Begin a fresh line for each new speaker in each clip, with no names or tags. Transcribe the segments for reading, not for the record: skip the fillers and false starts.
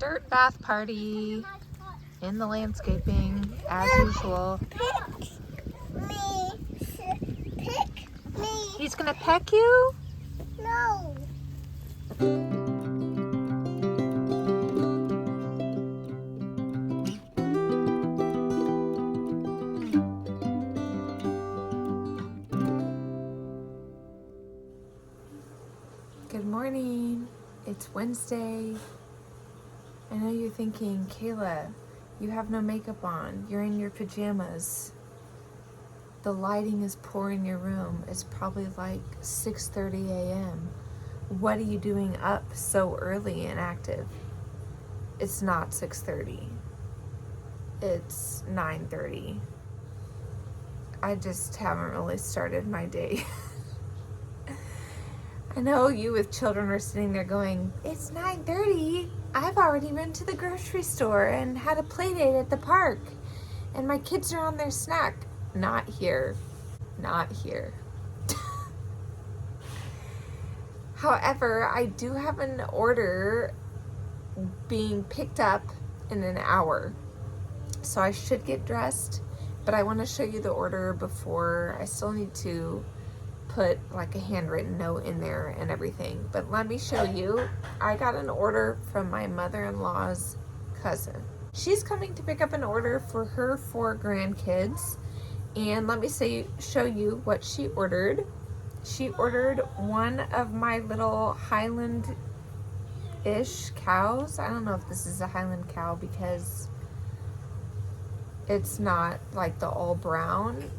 dirt bath party in the landscaping as usual.
Pick me.
He's gonna peck you?
No.
Good morning. It's Wednesday. I know you're thinking, Kayla, you have no makeup on. You're in your pajamas. The lighting is poor in your room. It's probably like 6:30 a.m. What are you doing up so early and active? It's not 6:30. It's 9:30. I just haven't really started my day. I know you with children are sitting there going, it's 9:30. I've already been to the grocery store and had a play date at the park. And my kids are on their snack. Not here. Not here. However, I do have an order being picked up in an hour. So I should get dressed, but I want to show you the order before. I still need to put like a handwritten note in there and everything. But let me show you. I got an order from my mother-in-law's cousin. She's coming to pick up an order for her 4 grandkids. And let me show you what she ordered. She ordered one of my little Highland-ish cows. I don't know if this is a Highland cow because it's not like the all brown,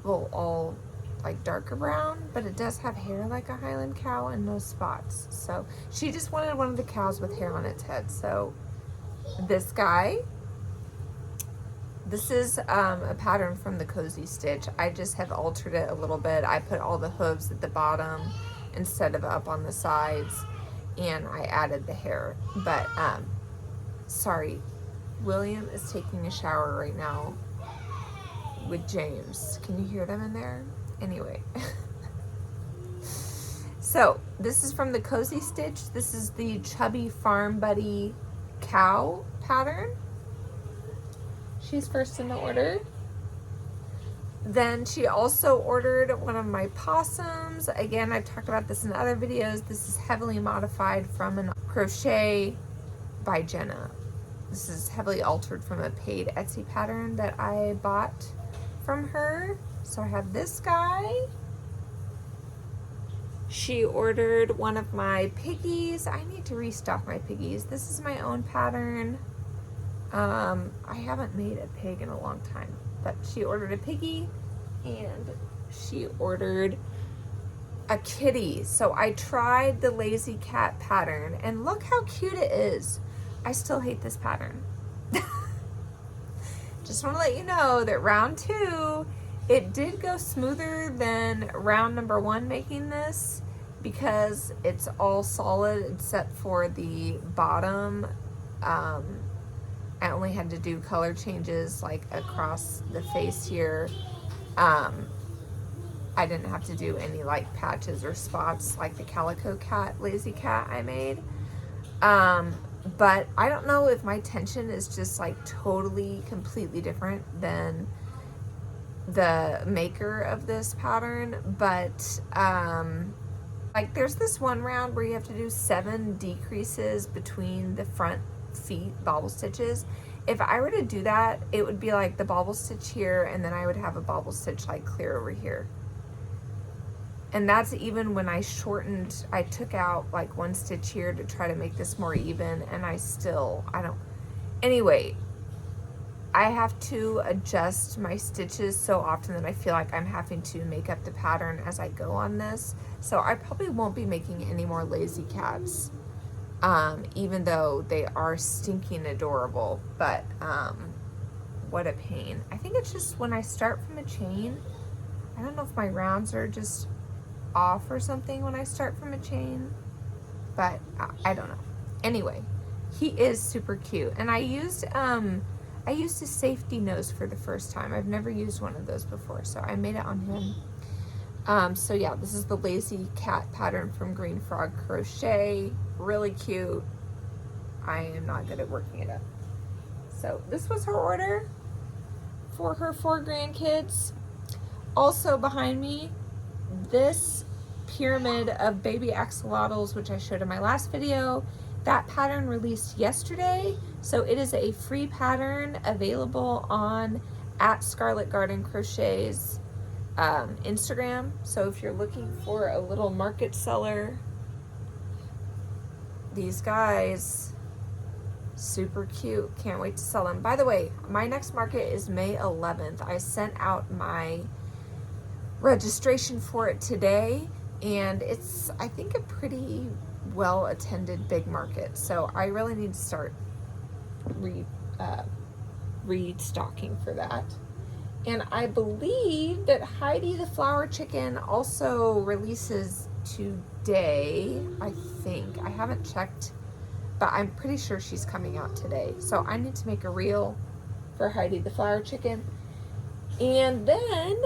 well, all like darker brown, but it does have hair like a Highland cow and no spots. So she just wanted one of the cows with hair on its head. So this guy, this is a pattern from the Cozy Stitch. I just have altered it a little bit. I put all the hooves at the bottom instead of up on the sides, and I added the hair. But sorry, William is taking a shower right now with James. Can you hear them in there? Anyway. So this is from the Cozy Stitch. This is the Chubby Farm Buddy cow pattern. She's first in the order. Then she also ordered one of my possums. Again, I've talked about this in other videos. This is heavily modified from a Crochet by Jenna. This is heavily altered from a paid Etsy pattern that I bought from her. So I have this guy. She ordered one of my piggies. I need to restock my piggies. This is my own pattern. I haven't made a pig in a long time, but she ordered a piggy and she ordered a kitty. So I tried the lazy cat pattern and look how cute it is. I still hate this pattern. Just want to let you know that round 2, it did go smoother than round number 1 making this because it's all solid except for the bottom. I only had to do color changes like across the face here. I didn't have to do any like patches or spots like the calico cat, lazy cat I made. But I don't know if my tension is just like totally, completely different than the maker of this pattern. But like there's this one round where you have to do 7 decreases between the front feet bobble stitches. If I were to do that, it would be like the bobble stitch here and then I would have a bobble stitch like clear over here. And that's even when I shortened, I took out like 1 stitch here to try to make this more even, and anyway, I have to adjust my stitches so often that I feel like I'm having to make up the pattern as I go on this. So I probably won't be making any more lazy cats. Even though they are stinking adorable, but what a pain. I think it's just when I start from a chain, I don't know if my rounds are just off or something when I start from a chain, but I don't know. Anyway, he is super cute, and I used a safety nose for the first time. I've never used one of those before, so I made it on him. So yeah, this is the lazy cat pattern from Green Frog Crochet. Really cute. I am not good at working it up. So this was her order for her 4 grandkids. Also behind me, this pyramid of baby axolotls, which I showed in my last video, that pattern released yesterday. So it is a free pattern available on @ScarletGardenCrochet's Instagram. So if you're looking for a little market seller, these guys, super cute. Can't wait to sell them. By the way, my next market is May 11th. I sent out my registration for it today, and it's, I think, a pretty well attended big market. So I really need to start restocking for that. And I believe that Heidi the Flower Chicken also releases today, I think. I haven't checked, but I'm pretty sure she's coming out today. So I need to make a reel for Heidi the Flower Chicken. And then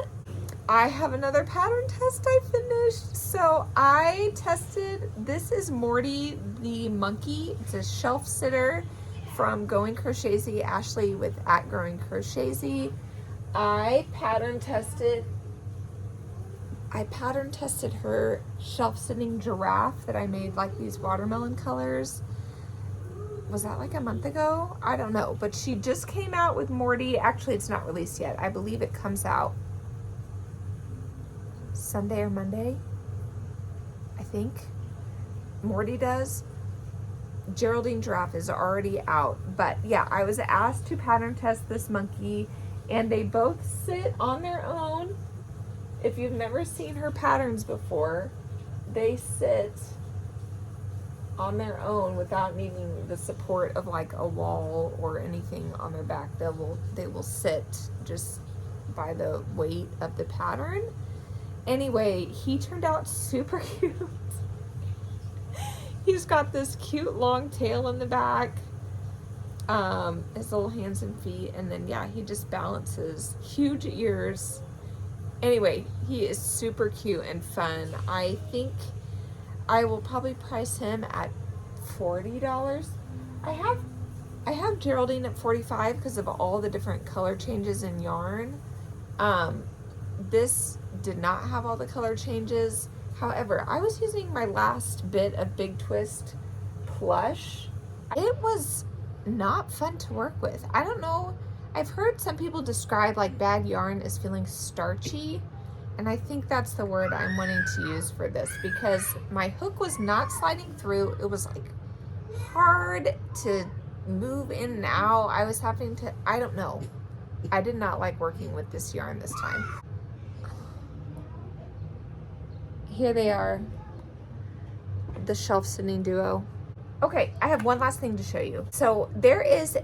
I have another pattern test I finished. So I tested, this is Morty the monkey. It's a shelf sitter from Going Crochetzy, Ashley with @GrowingCrochetzy. I pattern tested her shelf sitting giraffe that I made like these watermelon colors. Was that like a month ago? I don't know, but she just came out with Morty. Actually, it's not released yet. I believe it comes out Sunday or Monday, I think. Morty does. Geraldine Giraffe is already out. But yeah, I was asked to pattern test this monkey, and they both sit on their own. If you've never seen her patterns before, they sit on their own without needing the support of like a wall or anything on their back. They will sit just by the weight of the pattern. Anyway, he turned out super cute. He's got this cute long tail in the back, his little hands and feet, and then yeah, he just balances. Huge ears. Anyway, he is super cute and fun. I think I will probably price him at $40. I have Geraldine at $45 because of all the different color changes in yarn. This did not have all the color changes. However, I was using my last bit of Big Twist plush. It was not fun to work with. I don't know. I've heard some people describe like bad yarn as feeling starchy, and I think that's the word I'm wanting to use for this, because my hook was not sliding through. It was like hard to move in and out. I was having to, I don't know. I did not like working with this yarn this time. Here they are, the shelf sitting duo. Okay, I have one last thing to show you. So there is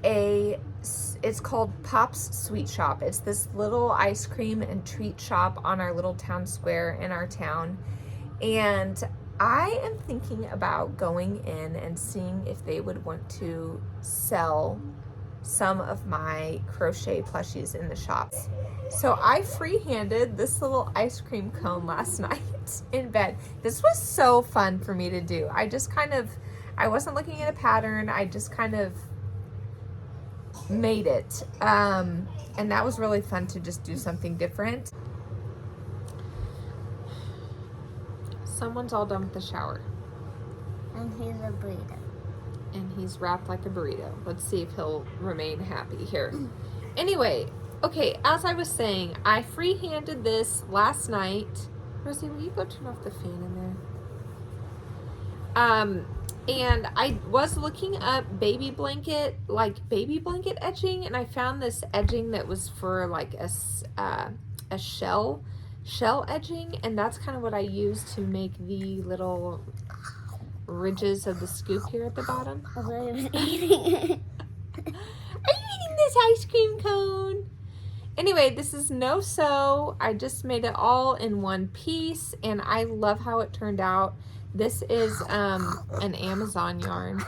it's called Pop's Sweet Shop. It's this little ice cream and treat shop on our little town square in our town. And I am thinking about going in and seeing if they would want to sell some of my crochet plushies in the shop. So I freehanded this little ice cream cone last night in bed. This was so fun for me to do. I wasn't looking at a pattern. I just kind of made it. And that was really fun to just do something different. Someone's all done with the shower.
And he's a burrito.
And he's wrapped like a burrito. Let's see if he'll remain happy here. Anyway, okay, as I was saying, I freehanded this last night. Rosie, will you go turn off the fan in there? And I was looking up baby blanket edging, and I found this edging that was for like a shell edging, and that's kind of what I used to make the little ridges of the scoop here at the bottom.
I'm eating it.
Are you eating this ice cream cone? Anyway, this is no sew. I just made it all in one piece, and I love how it turned out. This is an Amazon yarn.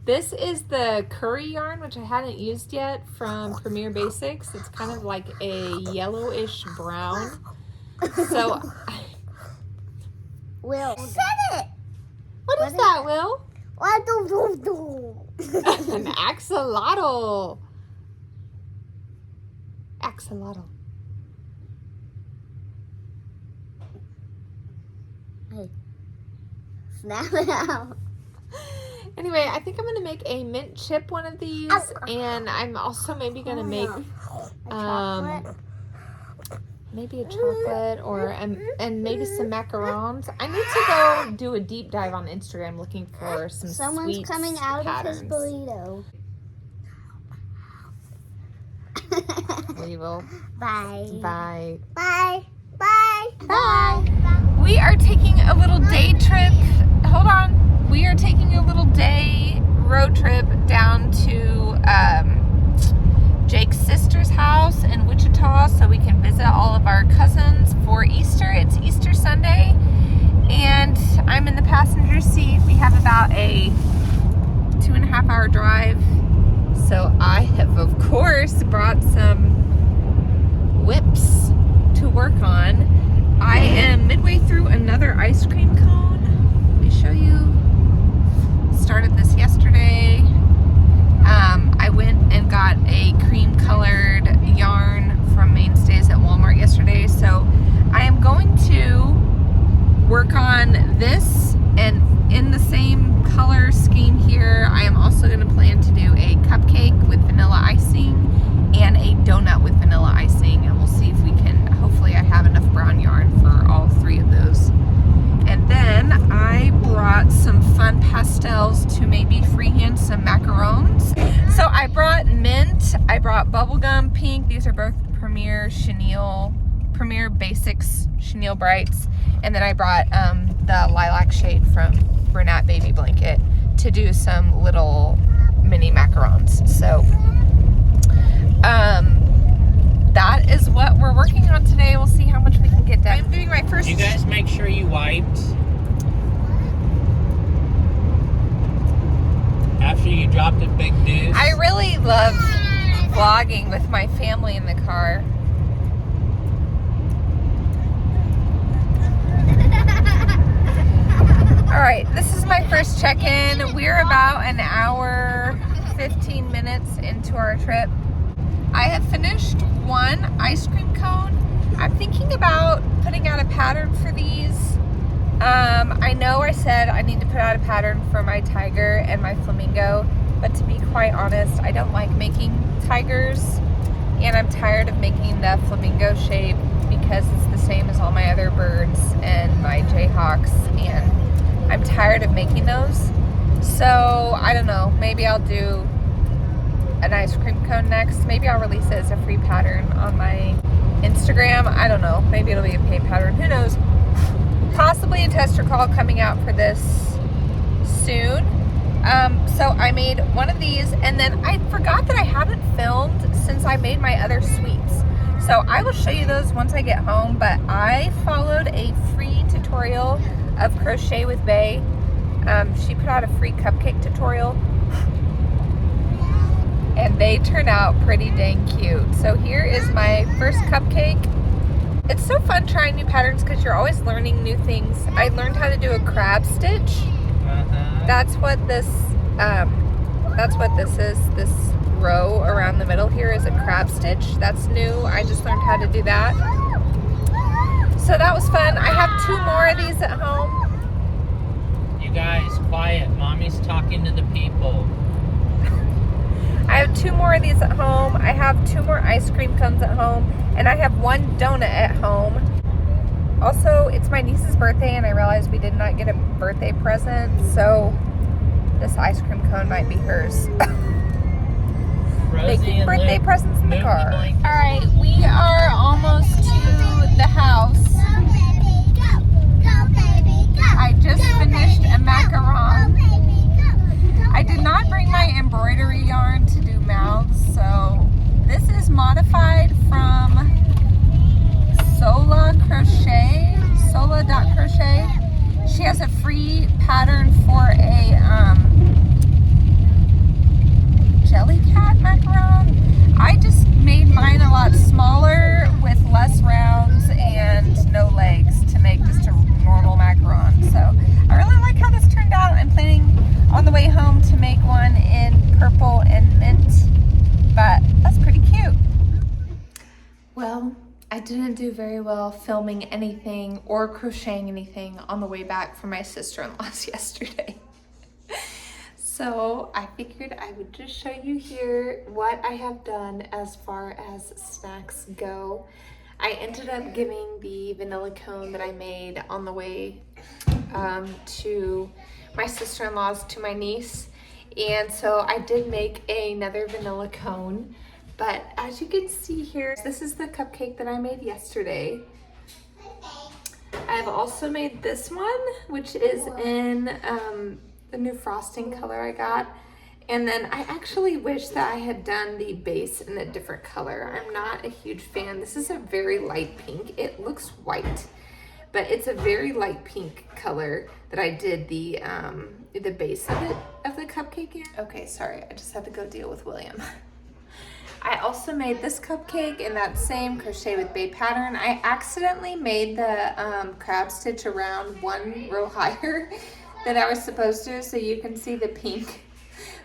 This is the curry yarn, which I hadn't used yet, from Premier Basics. It's kind of like a yellowish brown. So,
Will, said it.
What is that, Will? An axolotl. Axolotl.
Hey. Snap it out.
Anyway, I think I'm gonna make a mint chip one of these, and I'm also maybe gonna make maybe a chocolate or and maybe some macarons. I need to go do a deep dive on Instagram looking for some
Someone's
sweets
coming out
patterns.
of his burrito.
We will.
Bye.
Bye.
Bye. Bye.
Bye. We are taking a little day trip. Hold on. We are taking a little day road trip down to Jake's sister's house in Wichita so we can visit all of our cousins for Easter. It's Easter Sunday, and I'm in the passenger seat. We have about a 2.5 hour drive, so I have, of course, brought some whips to work on. I am midway through another ice cream cone. Let me show you. Started this yesterday. I went and got a cream colored yarn from Mainstays at Walmart yesterday, so I am going to work on this, and in the same color scheme here I am also going to plan to do a cupcake with vanilla icing and a donut with vanilla icing, and we'll see if we can, hopefully I have enough brown yarn for all three of those. And then I brought some fun pastels to maybe freehand some macarons. So I brought mint, I brought bubblegum pink. These are both Premier Basics Chenille Brights. And then I brought the lilac shade from Bernat Baby Blanket to do some little mini macarons. So that is what we're working on today. We'll see how much we can get done. I'm doing my first...
You guys make sure you wiped after you dropped a big deuce.
I really love vlogging with my family in the car. Alright, this is my first check-in. We're about an hour, 15 minutes into our trip. I have finished one ice cream cone. I'm thinking about putting out a pattern for these. I know I said I need to put out a pattern for my tiger and my flamingo, but to be quite honest, I don't like making tigers, and I'm tired of making the flamingo shape because it's the same as all my other birds and my jayhawks, and I'm tired of making those. So I don't know, maybe I'll do an ice cream cone next. Maybe I'll release it as a free pattern on my Instagram. I don't know. Maybe it'll be a paid pattern. Who knows? Possibly a tester call coming out for this soon. So I made one of these, and then I forgot that I haven't filmed since I made my other sweets. So I will show you those once I get home, but I followed a free tutorial of Crochet with Bae. She put out a free cupcake tutorial, and they turn out pretty dang cute. So here is my first cupcake. It's so fun trying new patterns because you're always learning new things. I learned how to do a crab stitch. That's what this is. This row around the middle here is a crab stitch. That's new. I just learned how to do that. So that was fun. I have 2 more of these at home.
You guys, quiet. Mommy's talking to the people.
I have 2 more of these at home. I have 2 more ice cream cones at home. And I have 1 donut at home. Also, it's my niece's birthday, and I realized we did not get a birthday present. So this ice cream cone might be hers. Making birthday presents in the car. Alright, we are almost to the house. I just finished a macaron. I did not bring my embroidery yarn to do mouths, so this is modified from Sola.crochet. She has a free pattern for a jellycat macaron. I just made mine a lot smaller with less rounds and no legs to make just a normal macaron. So I really like how this turned out, the way home to make one in purple and mint, but that's pretty cute. Well, I didn't do very well filming anything or crocheting anything on the way back from my sister-in-law's yesterday. So I figured I would just show you here what I have done as far as snacks go. I ended up giving the vanilla cone that I made on the way to my sister-in-law's to my niece. And so I did make another vanilla cone. But as you can see here, this is the cupcake that I made yesterday. I've also made this one, which is in the new frosting color I got. And then I actually wish that I had done the base in a different color. I'm not a huge fan. This is a very light pink. It looks white, but it's a very light pink color that I did the base of the cupcake in. Okay, sorry, I just had to go deal with William. I also made this cupcake in that same crochet with bay pattern. I accidentally made the crab stitch around one row higher than I was supposed to, so you can see the pink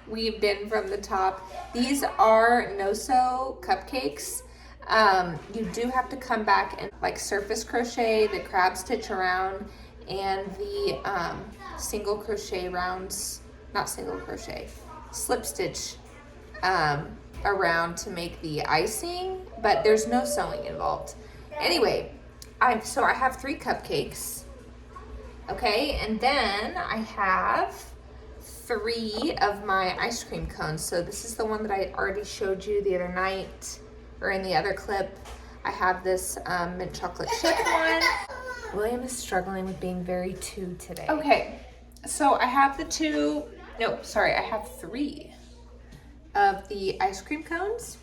weaved in from the top. These are no-sew cupcakes. You do have to come back and like surface crochet the crab stitch around and the single crochet rounds, not single crochet, slip stitch around to make the icing, but there's no sewing involved. Anyway, so I have 3 cupcakes. Okay, and then I have 3 of my ice cream cones. So this is the one that I already showed you the other night, or in the other clip. I have this mint chocolate chip one. William is struggling with being very 2 today. Okay, so I have I have 3 of the ice cream cones.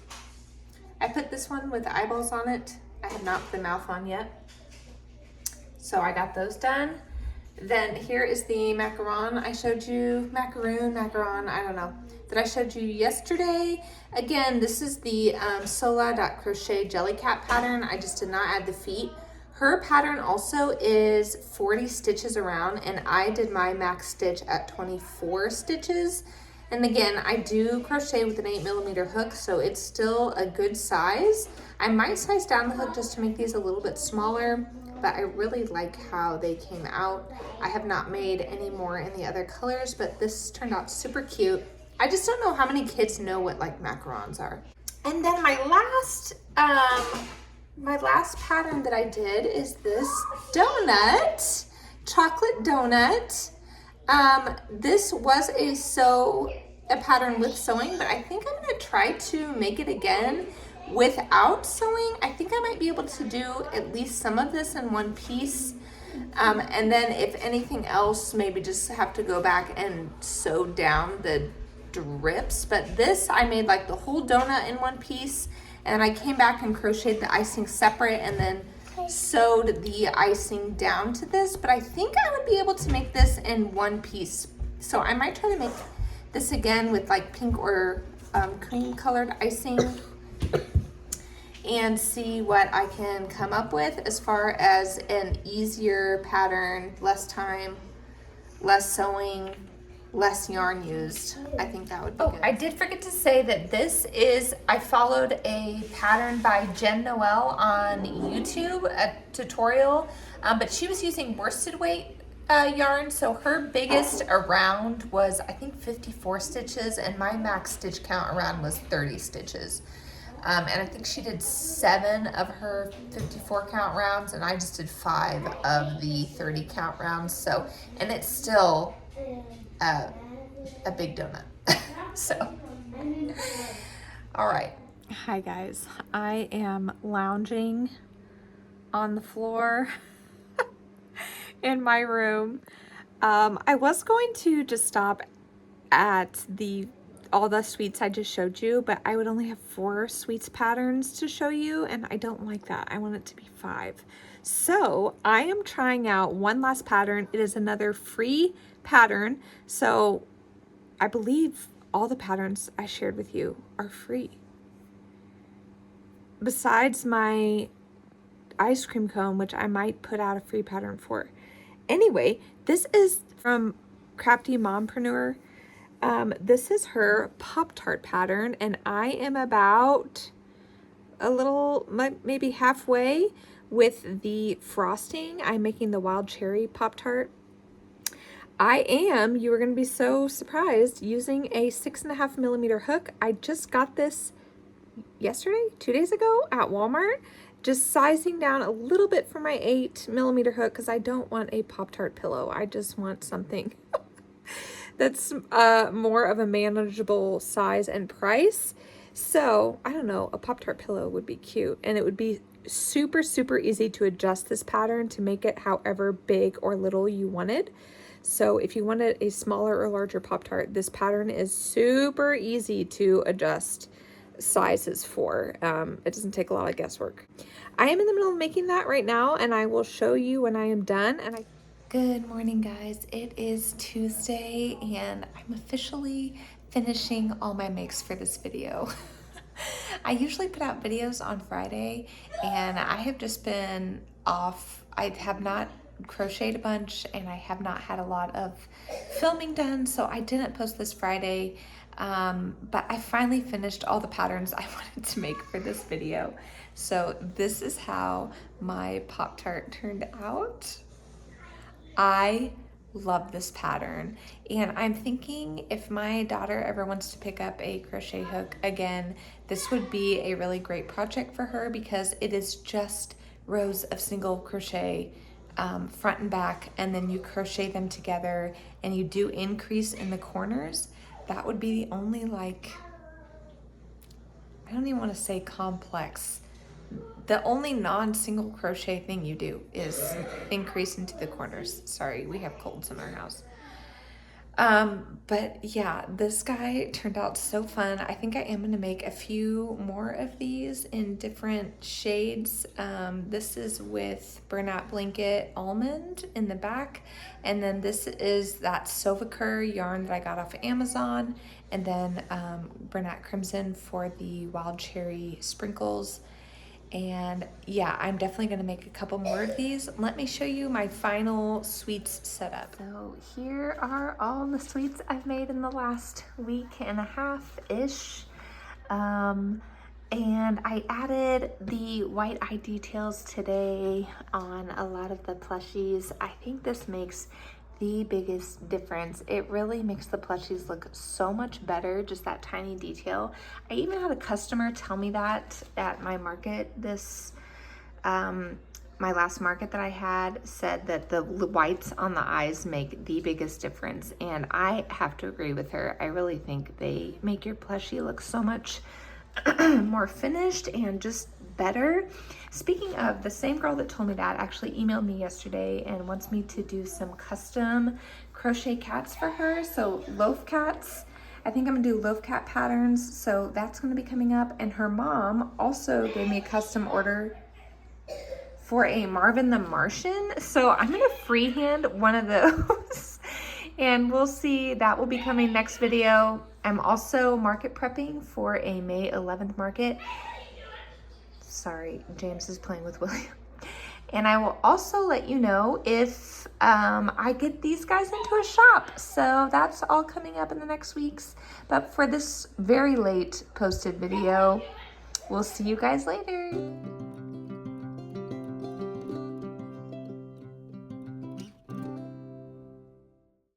I put this one with eyeballs on it. I have not put the mouth on yet. So I got those done. Then here is the macaron I showed you, macaron, I don't know, that I showed you yesterday. Again, this is the Sola.crochet jelly cat pattern. I just did not add the feet. Her pattern also is 40 stitches around, and I did my max stitch at 24 stitches. And again, I do crochet with an 8mm hook, so it's still a good size. I might size down the hook just to make these a little bit smaller, but I really like how they came out. I have not made any more in the other colors, but this turned out super cute. I just don't know how many kids know what like macarons are. And then my last pattern that I did is this donut, chocolate donut. This was a pattern with sewing, but I think I'm gonna try to make it again without sewing. I think I might be able to do at least some of this in one piece. And then if anything else, maybe just have to go back and sew down the drips. But this, I made like the whole donut in one piece, and I came back and crocheted the icing separate and then sewed the icing down to this. But I think I would be able to make this in one piece. So I might try to make this again with like pink or cream colored icing and see what I can come up with as far as an easier pattern, less time, less sewing, less yarn used. I think that would be good. I did forget to say that I followed a pattern by Jen Noel on YouTube, a tutorial, but she was using worsted weight yarn, so her biggest around was I think 54 stitches, and my max stitch count around was 30 stitches. And I think she did 7 of her 54 count rounds, and I just did 5 of the 30 count rounds. So, and it's still a big donut. So, all right. Hi guys, I am lounging on the floor in my room. I was going to just stop at all the sweets I just showed you, but I would only have 4 sweets patterns to show you, and I don't like that. I want it to be 5. So I am trying out one last pattern. It is another free pattern. So I believe all the patterns I shared with you are free. Besides my ice cream cone, which I might put out a free pattern for. Anyway, this is from Crafty Mompreneur. This is her Pop-tart pattern, and I am about a little, maybe halfway with the frosting. I'm making the wild cherry Pop-tart. I am, you are going to be so surprised, using a 6.5 millimeter hook. I just got this yesterday, 2 days ago at Walmart. Just sizing down a little bit for my 8 millimeter hook because I don't want a Pop-tart pillow. I just want something that's more of a manageable size and price. So I don't know, a Pop-tart pillow would be cute, and it would be super, super easy to adjust this pattern to make it however big or little you wanted. So if you wanted a smaller or larger Pop-tart, this pattern is super easy to adjust sizes for. It doesn't take a lot of guesswork. I am in the middle of making that right now, and I will show you when I am done. Good morning, guys. It is Tuesday, and I'm officially finishing all my makes for this video. I usually put out videos on Friday, and I have just been off. I have not crocheted a bunch, and I have not had a lot of filming done, so I didn't post this Friday. But I finally finished all the patterns I wanted to make for this video. So this is how my Pop-tart turned out. I love this pattern, and I'm thinking if my daughter ever wants to pick up a crochet hook again, this would be a really great project for her because it is just rows of single crochet front and back, and then you crochet them together and you do increase in the corners. That would be the only, like, I don't even want to say complex. The only non-single crochet thing you do is increase into the corners. Sorry, we have colds in our house. But yeah, this guy turned out so fun. I think I am going to make a few more of these in different shades. This is with Burnout Blanket Almond in the back. And then this is that Sovacur yarn that I got off of Amazon. And then Burnout Crimson for the Wild Cherry Sprinkles. And yeah, I'm definitely gonna make a couple more of these. Let me show you my final sweets setup. So here are all the sweets I've made in the last week and a half-ish. And I added the white eye details today on a lot of the plushies. I think this makes the biggest difference. It really makes the plushies look so much better, just that tiny detail. I even had a customer tell me that at my market this, my last market that I had, said that the whites on the eyes make the biggest difference, and I have to agree with her. I really think they make your plushie look so much more finished and just better. Speaking of, the same girl that told me that actually emailed me yesterday and wants me to do some custom crochet cats for her. So loaf cats. I think I'm gonna do loaf cat patterns. So that's gonna be coming up. And her mom also gave me a custom order for a Marvin the Martian. So I'm gonna freehand one of those and we'll see. That will be coming next video. I'm also market prepping for a May 11th market. Sorry, James is playing with William. And I will also let you know if I get these guys into a shop. So that's all coming up in the next weeks. But for this very late posted video, we'll see you guys later.